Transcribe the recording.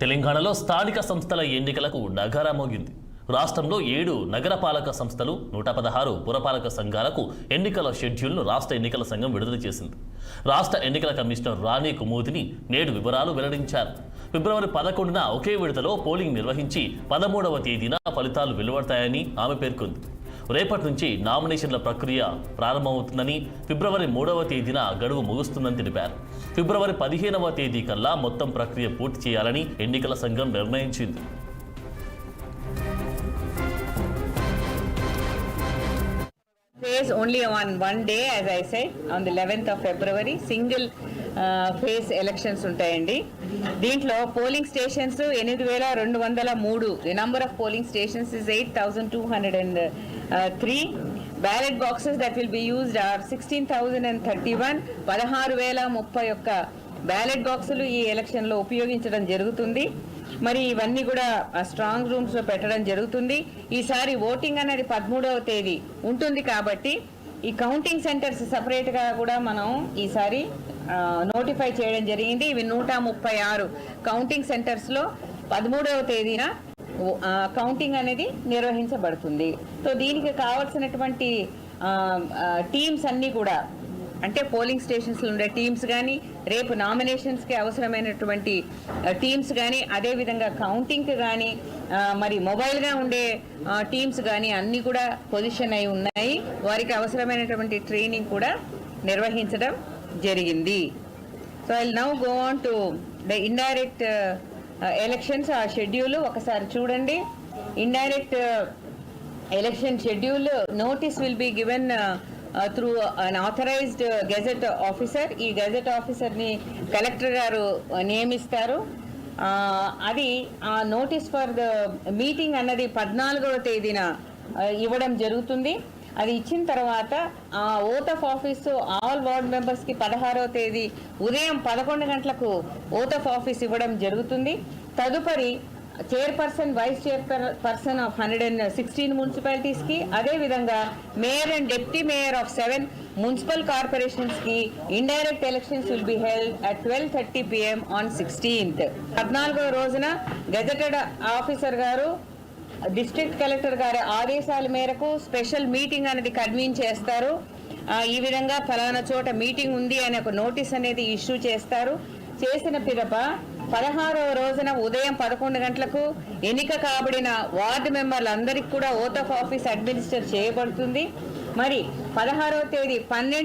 తెలంగాణలో స్థానిక సంస్థల ఎన్నికలకు నగారా మోగింది. రాష్ట్రంలో 7 నగరపాలక సంస్థలు 116 పురపాలక సంఘాలకు ఎన్నికల షెడ్యూల్ను రాష్ట్ర ఎన్నికల సంఘం విడుదల చేసింది. రాష్ట్ర ఎన్నికల కమిషనర్ రాణి కుమోదిని నేడు వివరాలు వెల్లడించారు. ఫిబ్రవరి 11న ఒకే విడతలో పోలింగ్ నిర్వహించి 13వ తేదీన ఫలితాలు వెలువడతాయని ఆమె పేర్కొంది. రేపటి నుంచి నామినేషన్ల ప్రక్రియ ప్రారంభమవుతుందని, ఫిబ్రవరి 3వ తేదీన గడువు ముగుస్తుందని తెలిపారు. ఫిబ్రవరి 15వ తేదీ కల్లా మొత్తం ప్రక్రియ పూర్తి చేయాలని ఎన్నికల సంఘం నిర్ణయించింది. Phase only on one day, as I said, on the 11th of February, single phase elections ఉంటాయండి. దీంట్లో polling stations 8,203. The number of polling stations is 8,203. Ballot boxes that will be used are 16,031. 16,031 ballot బాక్సులు ఈ ఎలక్షన్లో ఉపయోగించడం జరుగుతుంది. మరి ఇవన్నీ కూడా స్ట్రాంగ్ రూమ్స్లో పెట్టడం జరుగుతుంది. ఈసారి ఓటింగ్ అనేది 13వ తేదీ ఉంటుంది కాబట్టి ఈ కౌంటింగ్ సెంటర్స్ సపరేట్గా కూడా మనం ఈసారి నోటిఫై చేయడం జరిగింది. ఇవి 136 కౌంటింగ్ సెంటర్స్లో 13వ తేదీన కౌంటింగ్ అనేది నిర్వహించబడుతుంది. సో దీనికి కావాల్సినటువంటి టీమ్స్ అన్నీ కూడా, అంటే పోలింగ్ స్టేషన్స్లో ఉండే టీమ్స్ కానీ, రేపు నామినేషన్స్కి అవసరమైనటువంటి టీమ్స్ కానీ, అదేవిధంగా కౌంటింగ్కి కానీ, మరి మొబైల్గా ఉండే టీమ్స్ కానీ అన్నీ కూడా పొజిషన్ అయి ఉన్నాయి. వారికి అవసరమైనటువంటి ట్రైనింగ్ కూడా నిర్వహించడం జరిగింది. So I will now go on to the indirect elections. ఆ షెడ్యూల్ ఒకసారి చూడండి. Indirect election schedule notice will be given through an authorized gazette officer. ఈ గెజెట్ ఆఫీసర్ని కలెక్టర్ గారు నియమిస్తారు. అది ఆ నోటీస్ ఫర్ ద మీటింగ్ అన్నది 14వ తేదీన ఇవ్వడం జరుగుతుంది. అది ఇచ్చిన తర్వాత ఆ oath of office all ward మెంబర్స్కి 16వ తేదీ ఉదయం 11 గంటలకు ఓత్ ఆఫ్ ఆఫీస్ ఇవ్వడం జరుగుతుంది. తదుపరి చైర్పర్సన్, వైస్ చైర్పర్సన్ ఆఫ్ 116 మున్సిపాలిటీస్కి, అదేవిధంగా mayor and deputy mayor of 7 municipal కార్పొరేషన్స్కి indirect elections will be held at 12:30 PM on 16th. 14వ రోజున గెజెటెడ్ ఆఫీసర్ గారు డిస్ట్రిక్ట్ కలెక్టర్ గారి ఆదేశాల మేరకు స్పెషల్ మీటింగ్ అనేది కన్వీన్ చేస్తారు. ఈ విధంగా ఫలానా చోట మీటింగ్ ఉంది అనే ఒక నోటీస్ అనేది ఇష్యూ చేస్తారు. చేసిన పిదప 16వ రోజున ఉదయం 11 గంటలకు ఎన్నిక కాబడిన వార్డు మెంబర్లందరికీ కూడా ఓత్ ఆఫ్ ఆఫీస్ అడ్మినిస్టర్ చేయబడుతుంది. మరి 16వ తేదీ 12